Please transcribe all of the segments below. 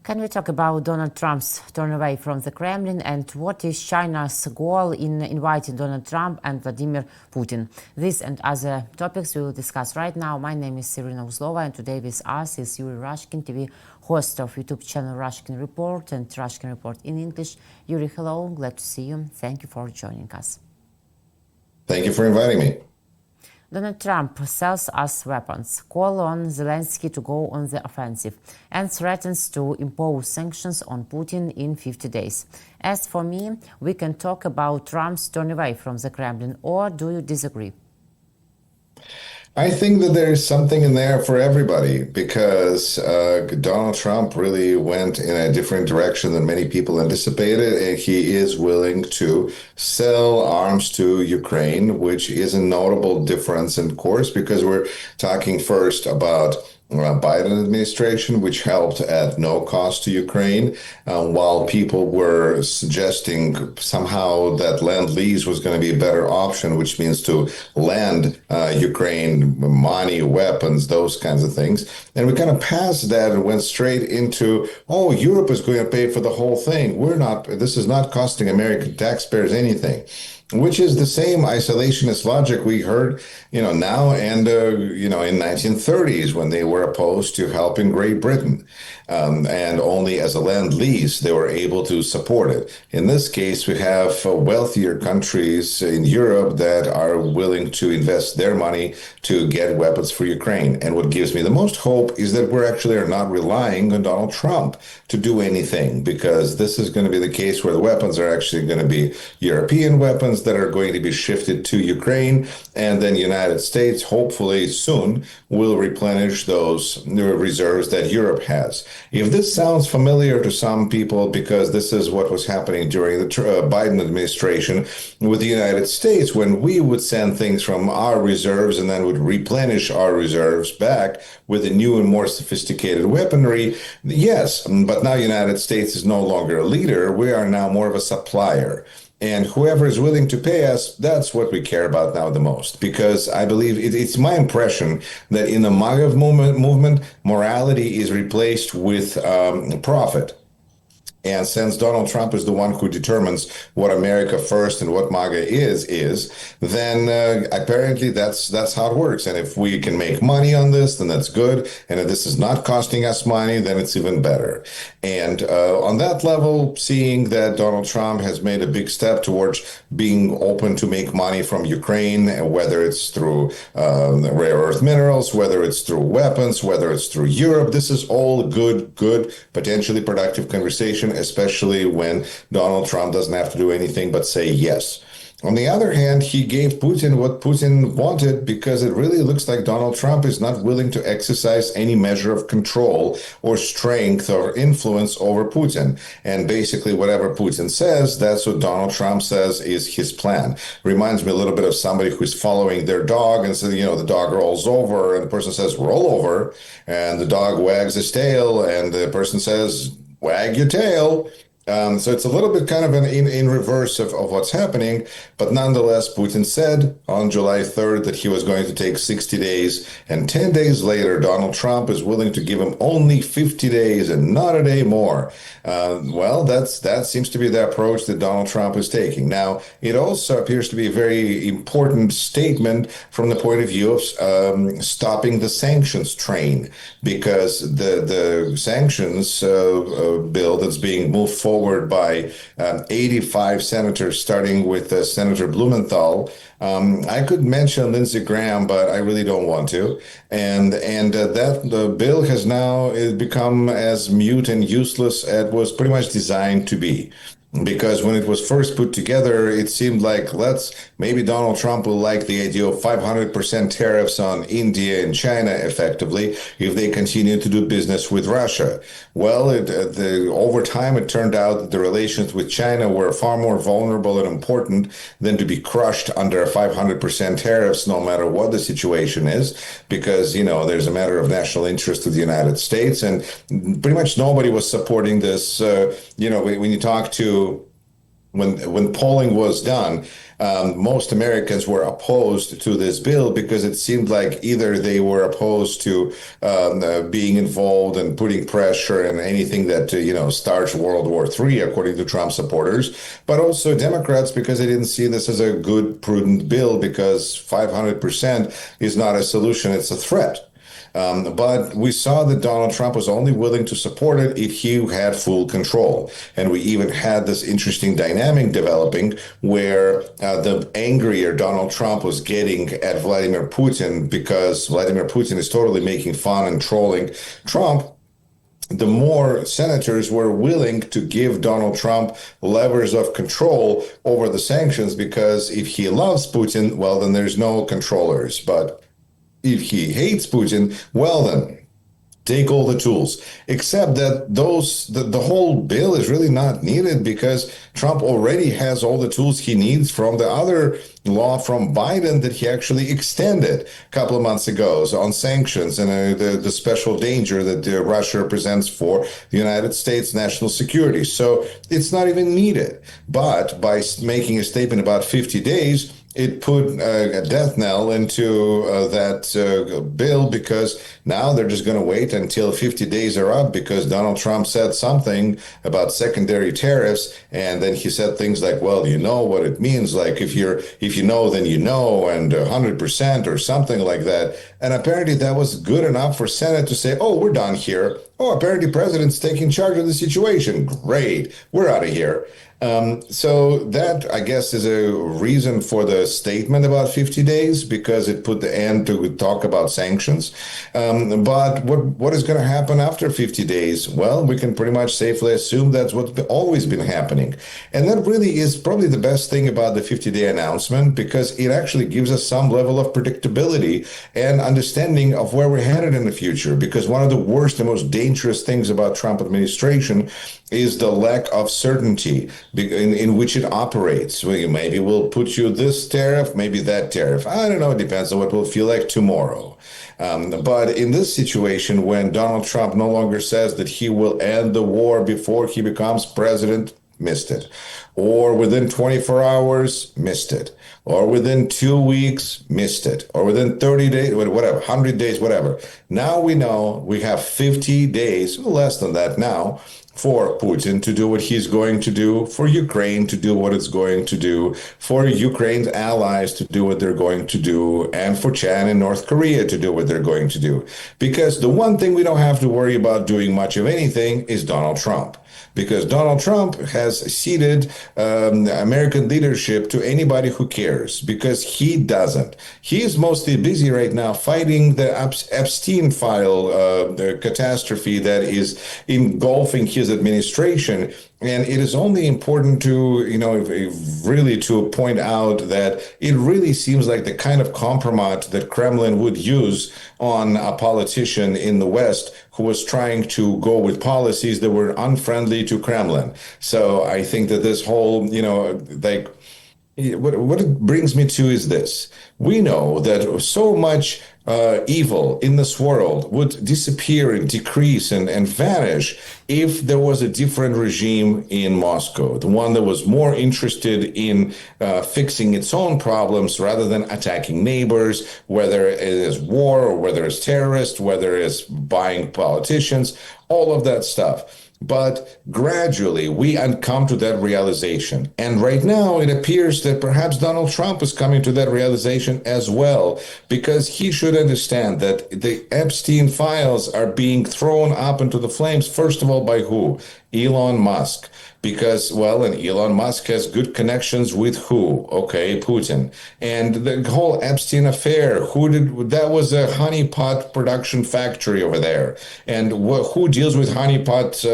Can we talk about Donald Trump's turn away from the Kremlin and what is China's goal in inviting Donald Trump and Vladimir Putin? This and other topics we will discuss right now. My name is Irina Uzlova, and today with us is Yuri Rashkin, TV host of YouTube channel Rashkin Report and Rashkin Report in English. Yuri, hello, glad to see you. Thank you for joining us. Thank you for inviting me. Donald Trump sells us weapons, calls on Zelensky to go on the offensive, and threatens to impose sanctions on Putin in 50 days. As for me, we can talk about Trump's turn away from the Kremlin, or do you disagree? I think that there's something in there for everybody because Donald Trump really went in a different direction than many people anticipated, and he is willing to sell arms to Ukraine, which is a notable difference, in course, because we're talking first about Biden administration, which helped at no cost to Ukraine, while people were suggesting somehow that Lend-Lease was going to be a better option, which means to lend Ukraine money, weapons, those kinds of things. And we kind of passed that and went straight into, oh, Europe is going to pay for the whole thing. This is not costing American taxpayers anything. Which is the same isolationist logic we heard, now and, in 1930s when they were opposed to helping Great Britain. And only as a Lend-Lease, they were able to support it. In this case, we have wealthier countries in Europe that are willing to invest their money to get weapons for Ukraine. And what gives me the most hope is that we're actually are not relying on Donald Trump to do anything, because this is going to be the case where the weapons are actually going to be European weapons that are going to be shifted to Ukraine, and then the United States, hopefully soon, will replenish those reserves that Europe has. If this sounds familiar to some people, because this is what was happening during the Biden administration with the United States, when we would send things from our reserves and then would replenish our reserves back with a new and more sophisticated weaponry, yes, but now the United States is no longer a leader. We are now more of a supplier. And whoever is willing to pay us, that's what we care about now the most. Because I believe it's my impression that in the MAGA movement, morality is replaced with profit. And since Donald Trump is the one who determines what America first and what MAGA is, then apparently that's how it works. And if we can make money on this, then that's good. And if this is not costing us money, then it's even better. And on that level, seeing that Donald Trump has made a big step towards being open to make money from Ukraine, whether it's through rare earth minerals, whether it's through weapons, whether it's through Europe, this is all good, potentially productive conversation, especially when Donald Trump doesn't have to do anything but say yes. On the other hand, he gave Putin what Putin wanted, because it really looks like Donald Trump is not willing to exercise any measure of control or strength or influence over Putin. And basically whatever Putin says, that's what Donald Trump says is his plan. Reminds me a little bit of somebody who's following their dog and says, the dog rolls over and the person says, roll over, and the dog wags his tail and the person says, wag your tail. So it's a little bit kind of in reverse of what's happening. But nonetheless, Putin said on July 3rd that he was going to take 60 days. And 10 days later, Donald Trump is willing to give him only 50 days and not a day more. That seems to be the approach that Donald Trump is taking. Now, it also appears to be a very important statement from the point of view of stopping the sanctions train, because the sanctions bill that's being moved forward by 85 senators, starting with Senator Blumenthal. I could mention Lindsey Graham, but I really don't want to. And that the bill has now become as mute and useless as it was pretty much designed to be. Because when it was first put together, it seemed like maybe Donald Trump will like the idea of 500% tariffs on India and China, effectively, if they continue to do business with Russia. Well, over time, it turned out that the relations with China were far more vulnerable and important than to be crushed under 500% tariffs, no matter what the situation is, because, there's a matter of national interest to the United States, and pretty much nobody was supporting this. When you talk to when polling was done, most Americans were opposed to this bill because it seemed like either they were opposed to being involved and putting pressure and anything that starts World War III, according to Trump supporters, but also Democrats because they didn't see this as a good, prudent bill because 500% is not a solution; it's a threat. But we saw that Donald Trump was only willing to support it if he had full control. And we even had this interesting dynamic developing where the angrier Donald Trump was getting at Vladimir Putin because Vladimir Putin is totally making fun and trolling Trump, the more senators were willing to give Donald Trump levers of control over the sanctions because if he loves Putin, well, then there's no controllers. But if he hates Putin, well then, take all the tools. Except that the whole bill is really not needed because Trump already has all the tools he needs from the other law from Biden that he actually extended a couple of months ago on sanctions and the special danger that Russia represents for the United States national security. So it's not even needed. But by making a statement about 50 days, it put a death knell into that bill because now they're just going to wait until 50 days are up because Donald Trump said something about secondary tariffs, and then he said things like, well, you know what it means, like if you know, then you know, and 100% or something like that. And apparently that was good enough for Senate to say, oh, we're done here. Oh, apparently president's taking charge of the situation. Great. We're out of here. So that, I guess, is a reason for the statement about 50 days because it put the end to talk about sanctions. But what is going to happen after 50 days? Well, we can pretty much safely assume that's what's always been happening. And that really is probably the best thing about the 50-day announcement because it actually gives us some level of predictability and understanding of where we're headed in the future. Because one of the worst and most dangerous things about Trump administration is the lack of certainty in which it operates. Maybe we'll put you this tariff, maybe that tariff. I don't know. It depends on what we'll feel like tomorrow. But in this situation, when Donald Trump no longer says that he will end the war before he becomes president, missed it. Or within 24 hours, missed it. Or within 2 weeks, missed it. Or within 30 days, whatever, 100 days, whatever. Now we know we have 50 days, less than that now, for Putin to do what he's going to do, for Ukraine to do what it's going to do, for Ukraine's allies to do what they're going to do, and for China and North Korea to do what they're going to do. Because the one thing we don't have to worry about doing much of anything is Donald Trump. Because Donald Trump has ceded American leadership to anybody who cares, because he doesn't. He is mostly busy right now fighting the Epstein file, the catastrophe that is engulfing his administration. And it is only important to, really to point out that it really seems like the kind of compromise that Kremlin would use on a politician in the West who was trying to go with policies that were unfriendly to Kremlin. So I think that this whole, what it brings me to is this. We know that so much evil in this world would disappear and decrease and vanish if there was a different regime in Moscow, the one that was more interested in fixing its own problems rather than attacking neighbors, whether it is war or whether it's terrorists, whether it's buying politicians, all of that stuff. But gradually, we come to that realization. And right now, it appears that perhaps Donald Trump is coming to that realization as well, because he should understand that the Epstein files are being thrown up into the flames, first of all, by who? Elon Musk. Because, and Elon Musk has good connections with who? Okay, Putin. And the whole Epstein affair, that was a honeypot production factory over there. And who deals with honeypots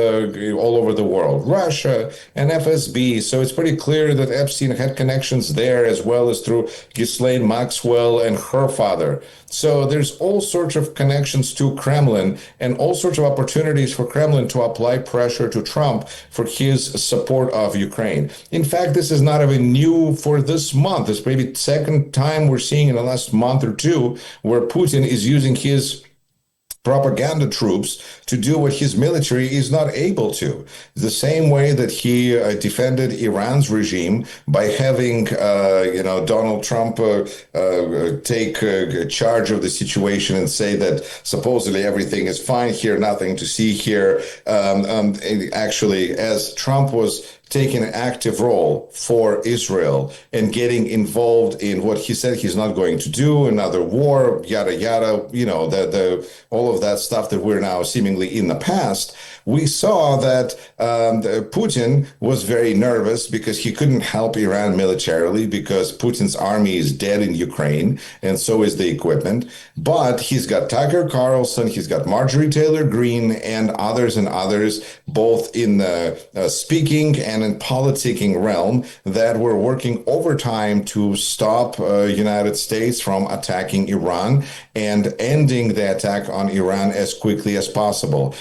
all over the world? Russia and FSB. So it's pretty clear that Epstein had connections there as well as through Ghislaine Maxwell and her father. So there's all sorts of connections to Kremlin and all sorts of opportunities for Kremlin to apply pressure to Trump for his support of Ukraine. In fact, this is not even new for this month. It's maybe the second time we're seeing in the last month or two where Putin is using his propaganda troops to do what his military is not able to. The same way that he defended Iran's regime by having, Donald Trump take charge of the situation and say that supposedly everything is fine here, nothing to see here. Actually, as Trump was taking an active role for Israel and getting involved in what he said he's not going to do, another war, yada yada, the all of that stuff that we're now seemingly in the past. We saw that Putin was very nervous because he couldn't help Iran militarily because Putin's army is dead in Ukraine and so is the equipment. But he's got Tucker Carlson, he's got Marjorie Taylor Greene and others, both in the speaking and in politicking realm that were working overtime to stop United States from attacking Iran and ending the attack on Iran as quickly as possible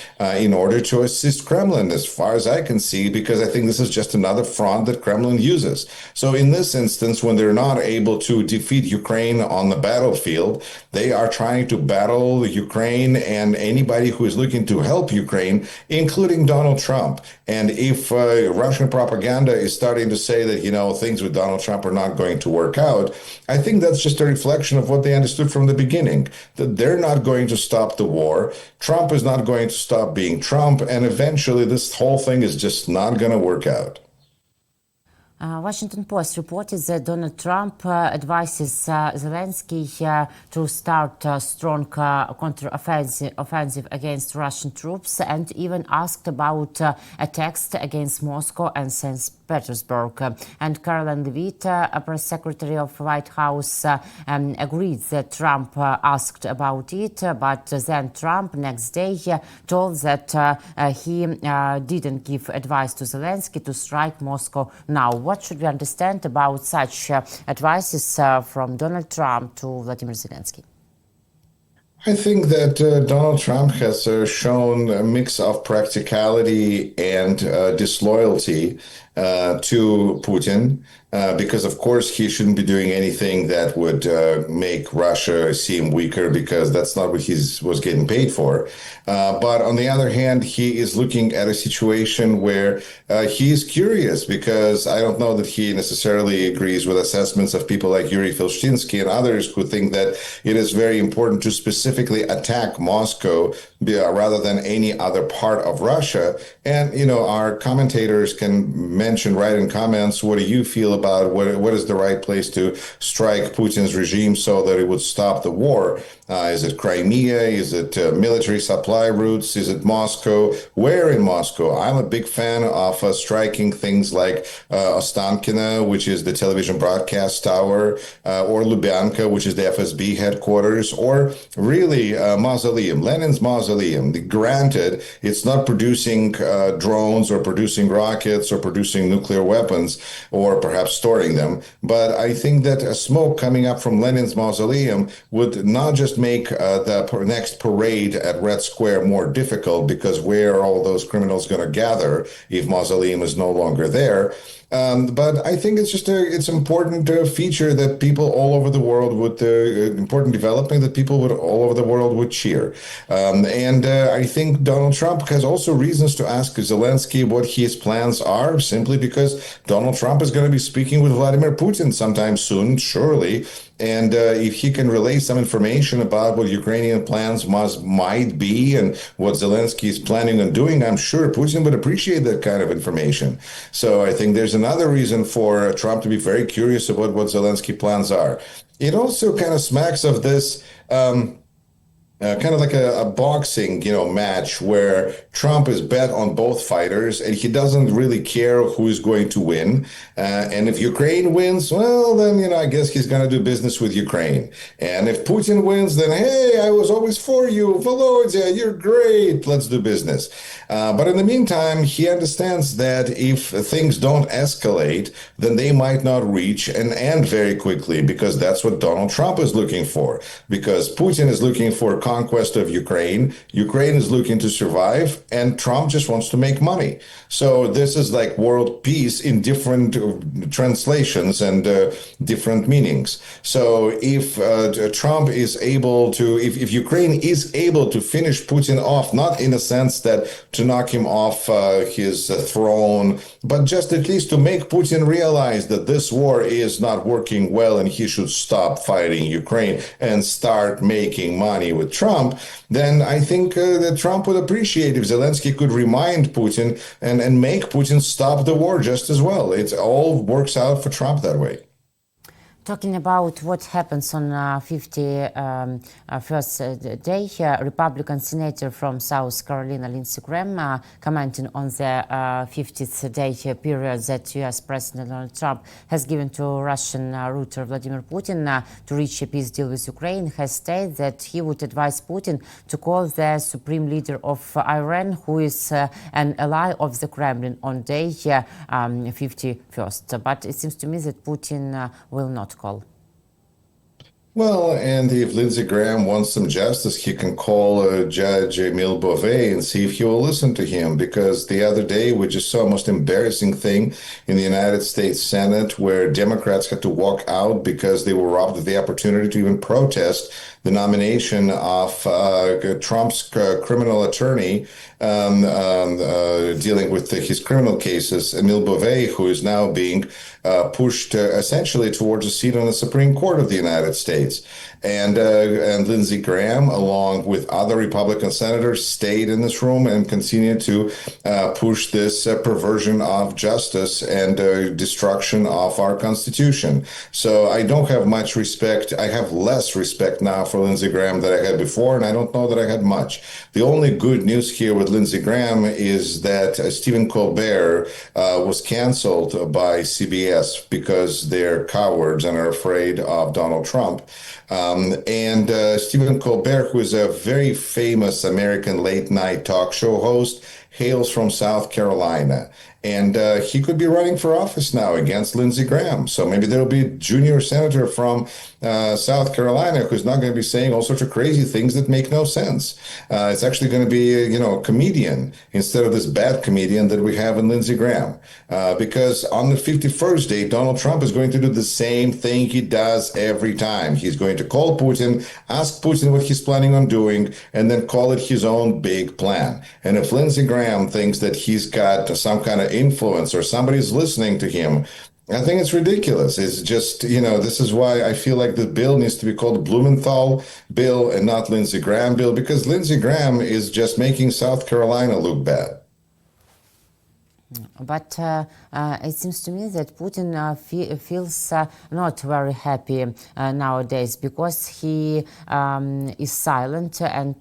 in order to assist Kremlin, as far as I can see, because I think this is just another front that Kremlin uses. So in this instance, when they're not able to defeat Ukraine on the battlefield, they are trying to battle Ukraine and anybody who is looking to help Ukraine, including Donald Trump. And if Russian propaganda is starting to say that, things with Donald Trump are not going to work out, I think that's just a reflection of what they understood from the beginning, that they're not going to stop the war. Trump is not going to stop being Trump. And eventually this whole thing is just not going to work out. Washington Post reported that Donald Trump advises Zelensky to start a strong counter-offensive against Russian troops and even asked about attacks against Moscow and St. Petersburg. And Caroline Leavitt, a press secretary of the White House, agreed that Trump asked about it, but then Trump next day told that he didn't give advice to Zelensky to strike Moscow now. What should we understand about such advices from Donald Trump to Vladimir Zelensky? I think that Donald Trump has shown a mix of practicality and disloyalty to Putin, because of course he shouldn't be doing anything that would make Russia seem weaker, because that's not what he was getting paid for. But on the other hand, he is looking at a situation where he is curious, because I don't know that he necessarily agrees with assessments of people like Yuri Filshtinsky and others who think that it is very important to specifically attack Moscow rather than any other part of Russia. And, our commentators can mention right in comments, what do you feel about what is the right place to strike Putin's regime so that it would stop the war? Is it Crimea? Is it military supply routes? Is it Moscow? Where in Moscow? I'm a big fan of striking things like Ostankino, which is the television broadcast tower, or Lubyanka, which is the FSB headquarters, or really Mausoleum, Lenin's Mausoleum. Granted, it's not producing drones or producing rockets or producing nuclear weapons or perhaps storing them, but I think that a smoke coming up from Lenin's Mausoleum would not just make the next parade at Red Square more difficult, because where are all those criminals going to gather if Mausoleum is no longer there? But I think it's just it's important feature that people all over the world would, important development that people would all over the world would cheer. And I think Donald Trump has also reasons to ask Zelensky what his plans are, simply because Donald Trump is going to be speaking with Vladimir Putin sometime soon, surely. And if he can relay some information about what Ukrainian plans might be and what Zelensky is planning on doing, I'm sure Putin would appreciate that kind of information. So I think there's another reason for Trump to be very curious about what Zelensky plans are. It also kind of smacks of this kind of like a boxing, match where Trump is bet on both fighters and he doesn't really care who is going to win. And if Ukraine wins, well, then, I guess he's going to do business with Ukraine. And if Putin wins, then, hey, I was always for you. Volodya, you're great. Let's do business. But in the meantime, he understands that if things don't escalate, then they might not reach an end very quickly, because that's what Donald Trump is looking for. Because Putin is looking for conquest of Ukraine. Ukraine is looking to survive, and Trump just wants to make money. So this is like world peace in different translations and different meanings. So if Trump is able to, if Ukraine is able to finish Putin off, not in a sense that to knock him off his throne, but just at least to make Putin realize that this war is not working well and he should stop fighting Ukraine and start making money with Trump, then I think that Trump would appreciate if Zelensky could remind Putin and make Putin stop the war just as well. It all works out for Trump that way. Talking about what happens on 51st day, Republican Senator from South Carolina, Lindsey Graham, commenting on the 50th day period that U.S. President Donald Trump has given to Russian ruler Vladimir Putin to reach a peace deal with Ukraine, has stated that he would advise Putin to call the supreme leader of Iran, who is an ally of the Kremlin, on day 51st. But it seems to me that Putin will not call. Well, and if Lindsey Graham wants some justice, he can call Judge Emile Beauvais and see if he will listen to him. Because the other day, we just saw a most embarrassing thing in the United States Senate where Democrats had to walk out because they were robbed of the opportunity to even protest the nomination of Trump's criminal attorney dealing with his criminal cases, Emile Beauvais, who is now being pushed essentially towards a seat on the Supreme Court of the United States. And Lindsey Graham, along with other Republican senators, stayed in this room and continued to push this perversion of justice and destruction of our Constitution. So I don't have much respect. I have less respect now for Lindsey Graham than I had before, and I don't know that I had much. The only good news here with Lindsey Graham is that Stephen Colbert was canceled by CBS because they're cowards and are afraid of Donald Trump. And Stephen Colbert, who is a very famous American late night talk show host, hails from South Carolina. And he could be running for office now against Lindsey Graham. So maybe there'll be a junior senator from South Carolina who's not going to be saying all sorts of crazy things that make no sense. It's actually going to be, a comedian instead of this bad comedian that we have in Lindsey Graham. Because on the 51st day, Donald Trump is going to do the same thing he does every time. He's going to call Putin, ask Putin what he's planning on doing, and then call it his own big plan. And if Lindsey Graham thinks that he's got some kind of influence or somebody's listening to him, I think it's ridiculous. It's just, this is why I feel like the bill needs to be called the Blumenthal bill and not Lindsey Graham bill, because Lindsey Graham is just making South Carolina look bad. But it seems to me that Putin feels not very happy nowadays, because he is silent and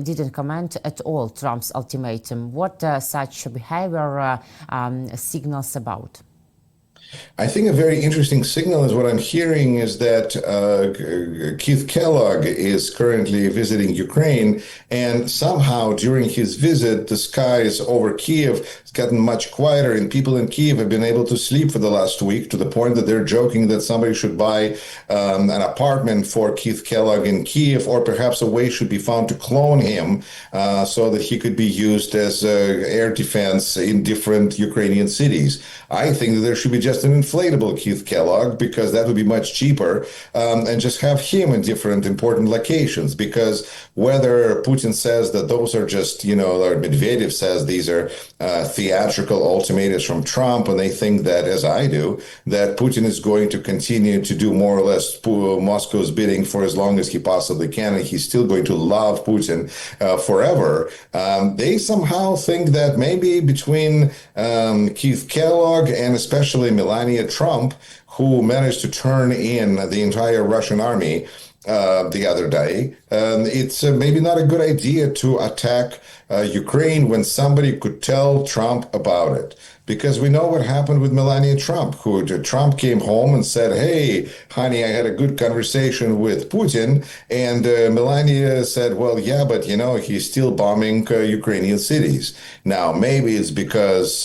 didn't comment at all Trump's ultimatum. What such behavior signals about? I think a very interesting signal is what I'm hearing is that Keith Kellogg is currently visiting Ukraine, and somehow during his visit, the skies over Kiev has gotten much quieter, and people in Kiev have been able to sleep for the last week, to the point that they're joking that somebody should buy an apartment for Keith Kellogg in Kiev, or perhaps a way should be found to clone him so that he could be used as air defense in different Ukrainian cities. I think that there should be just an inflatable Keith Kellogg, because that would be much cheaper, and just have him in different important locations. Because whether Putin says that those are just, or Medvedev says these are theatrical ultimatums from Trump, and they think that, as I do, that Putin is going to continue to do more or less Moscow's bidding for as long as he possibly can, and he's still going to love Putin forever, they somehow think that maybe between Keith Kellogg and especially Melania Trump, who managed to turn in the entire Russian army the other day, it's maybe not a good idea to attack Ukraine when somebody could tell Trump about it. because we know what happened with Melania Trump, who Trump came home and said, "Hey, honey, I had a good conversation with Putin," and Melania said, "Well, yeah, but he's still bombing Ukrainian cities." Now, maybe it's because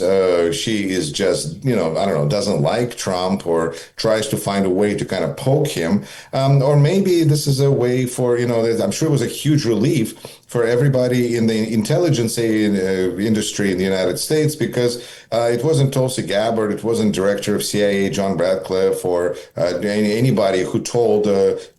she is just, I don't know, doesn't like Trump or tries to find a way to kind of poke him, or maybe this is a way for, I'm sure it was a huge relief for everybody in the intelligence industry in the United States, because it wasn't Tulsi Gabbard, it wasn't Director of CIA John Radcliffe, or anybody who told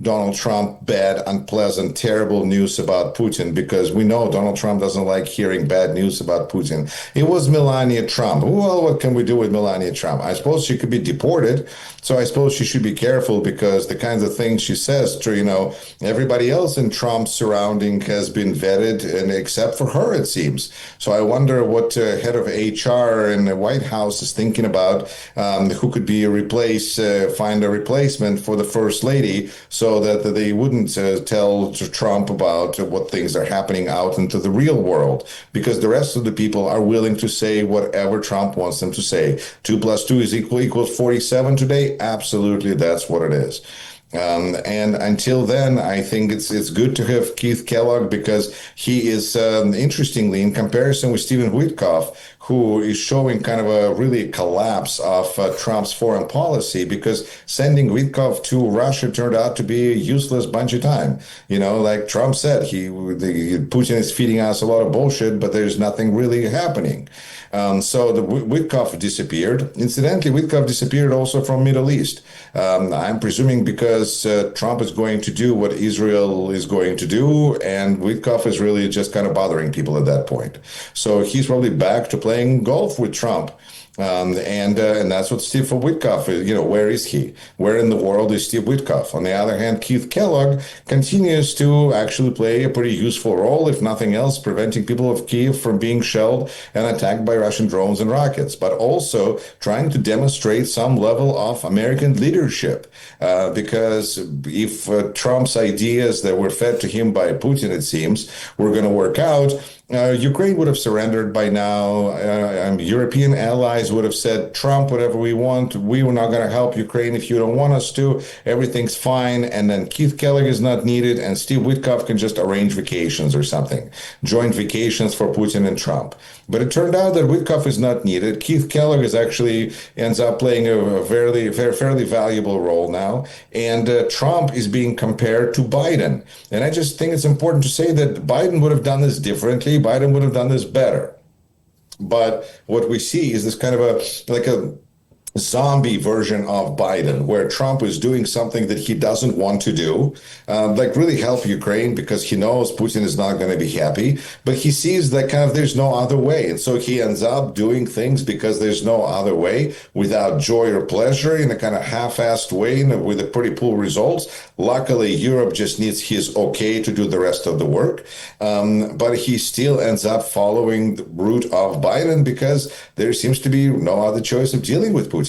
Donald Trump bad, unpleasant, terrible news about Putin, because we know Donald Trump doesn't like hearing bad news about Putin. It was Melania Trump. Well, what can we do with Melania Trump? I suppose she could be deported, so I suppose she should be careful, because the kinds of things she says to, everybody else in Trump's surrounding has been vetted, and except for her, it seems. So I wonder what head of HR in the White House is thinking about, who could be find a replacement for the First Lady, so that they wouldn't tell Trump about what things are happening out into the real world, because the rest of the people are willing to say whatever Trump wants them to say. 2 plus 2 equals 47 today. Absolutely, that's what it is. And until then, I think it's good to have Keith Kellogg, because he is, interestingly, in comparison with Stephen Witkoff, who is showing kind of a really collapse of Trump's foreign policy, because sending Witkoff to Russia turned out to be a useless bunch of time. Like Trump said, Putin is feeding us a lot of bullshit, but there's nothing really happening. So the Witkoff disappeared. Incidentally, Witkoff disappeared also from Middle East. I'm presuming because Trump is going to do what Israel is going to do, and Witkoff is really just kind of bothering people at that point. So he's probably back to playing golf with Trump. And that's what Steve Witkoff is. Where is he? Where in the world is Steve Witkoff? On the other hand, Keith Kellogg continues to actually play a pretty useful role, if nothing else, preventing people of Kyiv from being shelled and attacked by Russian drones and rockets, but also trying to demonstrate some level of American leadership. Because if Trump's ideas that were fed to him by Putin, it seems, were going to work out, Ukraine would have surrendered by now. European allies would have said, "Trump, whatever we want, we were not going to help Ukraine if you don't want us to. Everything's fine." And then Keith Kellogg is not needed, and Steve Witkoff can just arrange vacations or something, joint vacations for Putin and Trump. But it turned out that Witkoff is not needed. Keith Kellogg ends up playing a fairly valuable role now, and Trump is being compared to Biden. And I just think it's important to say that Biden would have done this differently. Biden would have done this better. But what we see is this kind of a zombie version of Biden, where Trump is doing something that he doesn't want to do, like really help Ukraine, because he knows Putin is not going to be happy, but he sees that kind of there's no other way. And so he ends up doing things because there's no other way, without joy or pleasure, in a kind of half-assed way, with a pretty poor results. Luckily, Europe just needs his okay to do the rest of the work. But he still ends up following the route of Biden, because there seems to be no other choice of dealing with Putin.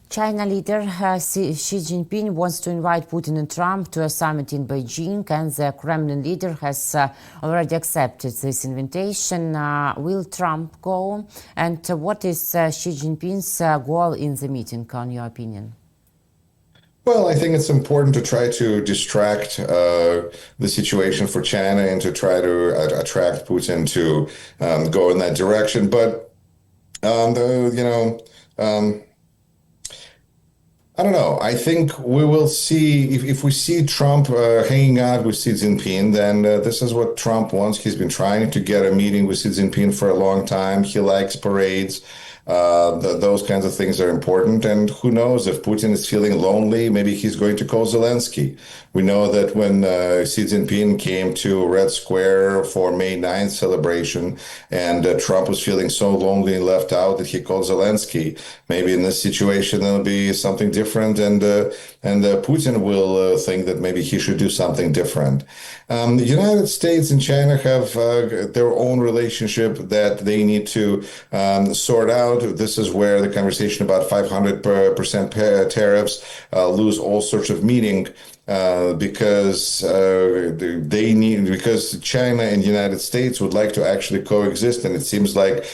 China leader Xi Jinping wants to invite Putin and Trump to a summit in Beijing, and the Kremlin leader has already accepted this invitation. Will Trump go? And what is Xi Jinping's goal in the meeting, in your opinion? Well, I think it's important to try to distract the situation for China, and to try to attract Putin to go in that direction. But I don't know. I think we will see, if we see Trump hanging out with Xi Jinping, then this is what Trump wants. He's been trying to get a meeting with Xi Jinping for a long time. He likes parades. Those kinds of things are important. And who knows, if Putin is feeling lonely, maybe he's going to call Zelensky. We know that when Xi Jinping came to Red Square for May 9th celebration, and Trump was feeling so lonely and left out, that he called Zelensky. Maybe in this situation, there'll be something different, and Putin will think that maybe he should do something different. The United States and China have their own relationship that they need to sort out. This is where the conversation about 500% tariffs lose all sorts of meaning. because China and the United States would like to actually coexist, and it seems like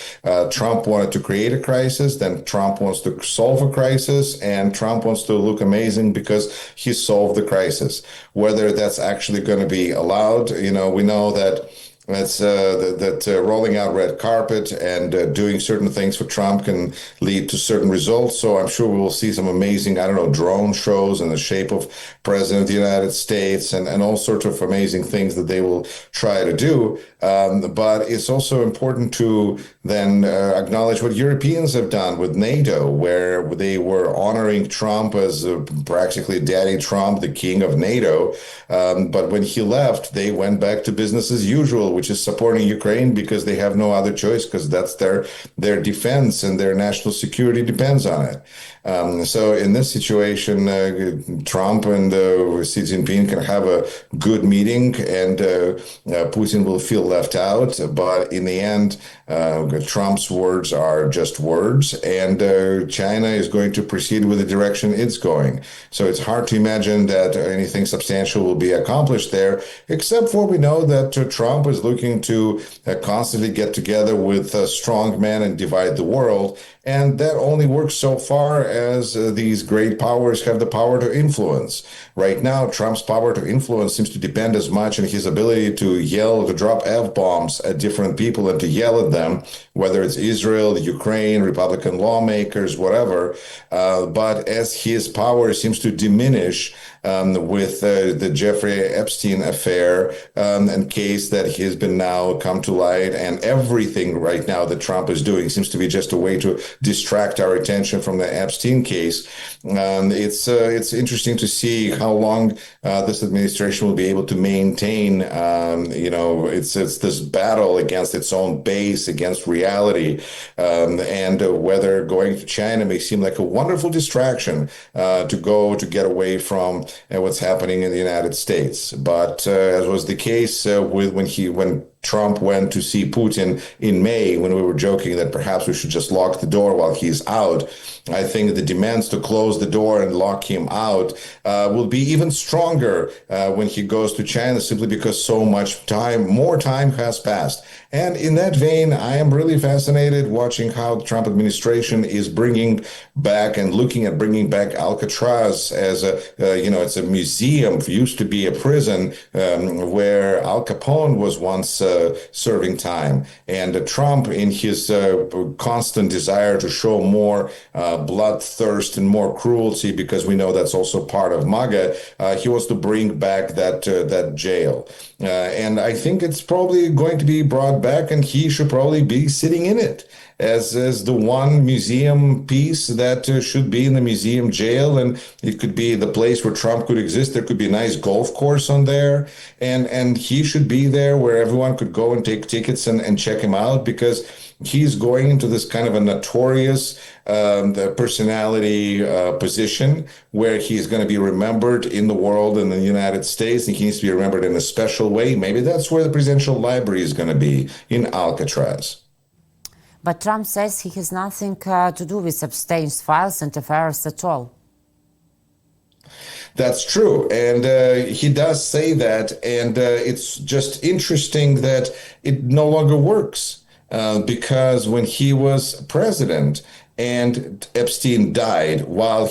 Trump wanted to create a crisis, then Trump wants to solve a crisis, and Trump wants to look amazing because he solved the crisis. Whether that's actually going to be allowed, we know that. Rolling out red carpet and doing certain things for Trump can lead to certain results. So I'm sure we will see some amazing, I don't know, drone shows in the shape of President of the United States and all sorts of amazing things that they will try to do. But it's also important to then acknowledge what Europeans have done with NATO, where they were honoring Trump as practically Daddy Trump, the king of NATO. But when he left, they went back to business as usual, which is supporting Ukraine because they have no other choice, because that's their defense and their national security depends on it. So in this situation, Trump and Xi Jinping can have a good meeting, and Putin will feel left out. But in the end, Trump's words are just words, and China is going to proceed with the direction it's going. So it's hard to imagine that anything substantial will be accomplished there, except for we know that Trump is looking to constantly get together with strong men and divide the world. And that only works so far as these great powers have the power to influence. Right now, Trump's power to influence seems to depend as much on his ability to yell, to drop F-bombs at different people and to yell at them, whether it's Israel, Ukraine, Republican lawmakers, whatever. But as his power seems to diminish with the Jeffrey Epstein affair and case that has been now come to light, and everything right now that Trump is doing seems to be just a way to distract our attention from the Epstein case. It's interesting to see how long this administration will be able to maintain. It's this battle against its own base, against reality, and whether going to China may seem like a wonderful distraction to get away from what's happening in the United States. But as was the case when Trump went to see Putin in May, when we were joking that perhaps we should just lock the door while he's out, I think the demands to close the door and lock him out will be even stronger when he goes to China, simply because so much more time has passed. And in that vein, I am really fascinated watching how the Trump administration is bringing back and looking at bringing back Alcatraz as it's a museum, used to be a prison where Al Capone was once serving time. And Trump, in his constant desire to show more bloodthirst and more cruelty, because we know that's also part of MAGA, he wants to bring back that jail. And I think it's probably going to be brought back, and he should probably be sitting in it as the one museum piece that should be in the museum jail. And it could be the place where Trump could exist. There could be a nice golf course on there, and he should be there where everyone could go and take tickets and check him out, because he's going into this kind of a notorious personality position where he's going to be remembered in the world, in the United States, and he needs to be remembered in a special way. Maybe that's where the presidential library is going to be, in Alcatraz. But Trump says he has nothing to do with Epstein's files and affairs at all. That's true. And he does say that. And it's just interesting that it no longer works because when he was president and Epstein died while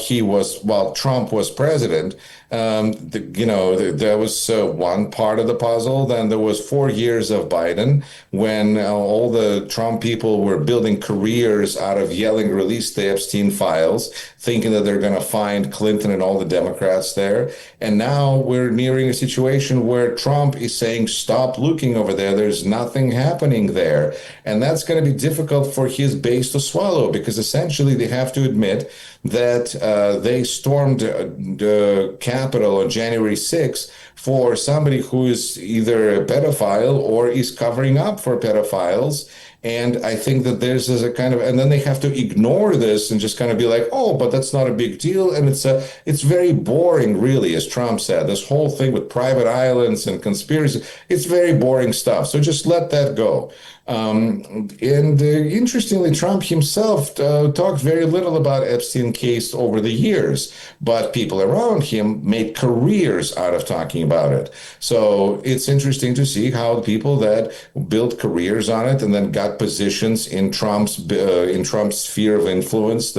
Trump was president, there was one part of the puzzle. Then there was 4 years of Biden, when all the Trump people were building careers out of yelling, "Release the Epstein files," thinking that they're going to find Clinton and all the Democrats there. And now we're nearing a situation where Trump is saying, "Stop looking over there. There's nothing happening there." And that's going to be difficult for his base to swallow, because essentially they have to admit that they stormed the Capitol on January 6th for somebody who is either a pedophile or is covering up for pedophiles. And I think that there's a kind of, and then they have to ignore this and just kind of be like, oh, but that's not a big deal. And it's very boring, really, as Trump said. This whole thing with private islands and conspiracy, it's very boring stuff. So just let that go. And interestingly, Trump himself talked very little about Epstein case over the years, but people around him made careers out of talking about it. So it's interesting to see how people that built careers on it and then got positions in Trump's sphere of influence,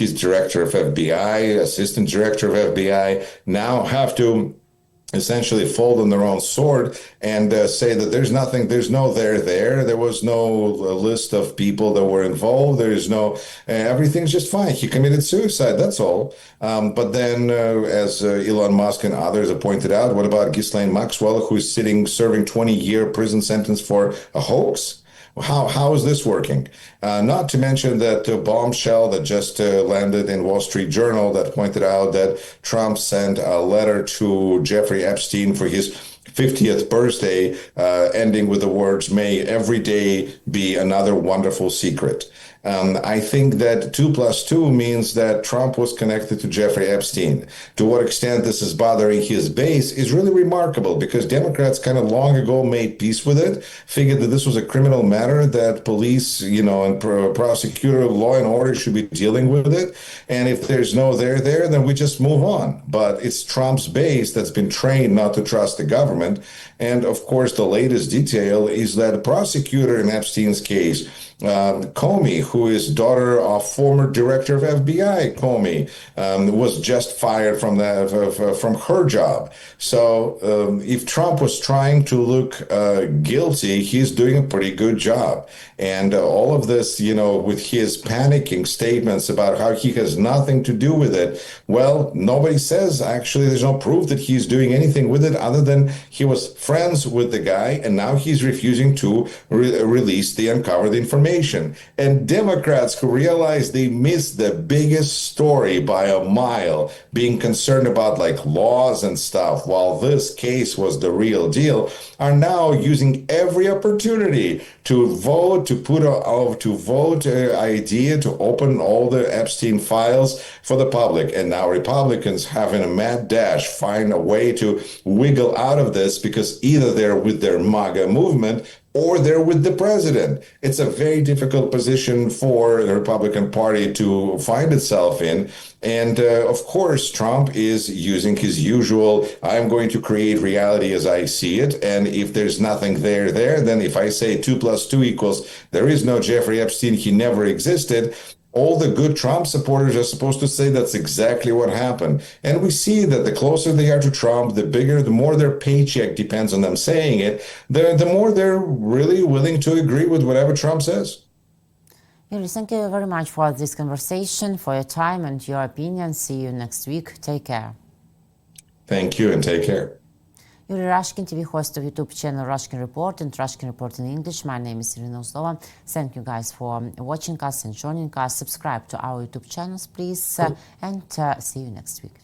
his director of FBI, assistant director of FBI, now have to essentially fold on their own sword and say that there's nothing, there's no there was no list of people that were involved, there's no everything's just fine, he committed suicide, that's all. But then as Elon Musk and others have pointed out, what about Ghislaine Maxwell, who's serving 20-year prison sentence for a hoax? How is this working? Not to mention that bombshell that just landed in Wall Street Journal that pointed out that Trump sent a letter to Jeffrey Epstein for his 50th birthday, ending with the words, "May every day be another wonderful secret." I think that 2 plus 2 means that Trump was connected to Jeffrey Epstein. To what extent this is bothering his base is really remarkable, because Democrats kind of long ago made peace with it, figured that this was a criminal matter, that police, and prosecutor, law and order should be dealing with it. And if there's no there, then we just move on. But it's Trump's base that's been trained not to trust the government. And of course, the latest detail is that the prosecutor in Epstein's case, Comey, who is daughter of former director of FBI, Comey, was just fired from her job. So if Trump was trying to look guilty, he's doing a pretty good job. And all of this, with his panicking statements about how he has nothing to do with it, well, nobody says, actually, there's no proof that he's doing anything with it other than he was friends with the guy, and now he's refusing to release the uncovered information. And Democrats who realize they missed the biggest story by a mile, being concerned about like laws and stuff, while this case was the real deal, are now using every opportunity to vote, idea to open all the Epstein files for the public. And now Republicans having a mad dash, find a way to wiggle out of this, because either they're with their MAGA movement or they're with the president. It's a very difficult position for the Republican Party to find itself in. And of course, Trump is using his usual, I'm going to create reality as I see it. And if there's nothing there, then if I say 2 plus 2 equals, there is no Jeffrey Epstein, he never existed, all the good Trump supporters are supposed to say that's exactly what happened. And we see that the closer they are to Trump, the more their paycheck depends on them saying it, the more they're really willing to agree with whatever Trump says. Yuri, thank you very much for this conversation, for your time and your opinion. See you next week. Take care. Thank you and take care. Yuri Rashkin, TV host of YouTube channel Rashkin Report and Rashkin Report in English. My name is Irina Uzlova. Thank you guys for watching us and joining us. Subscribe to our YouTube channels, please, and see you next week.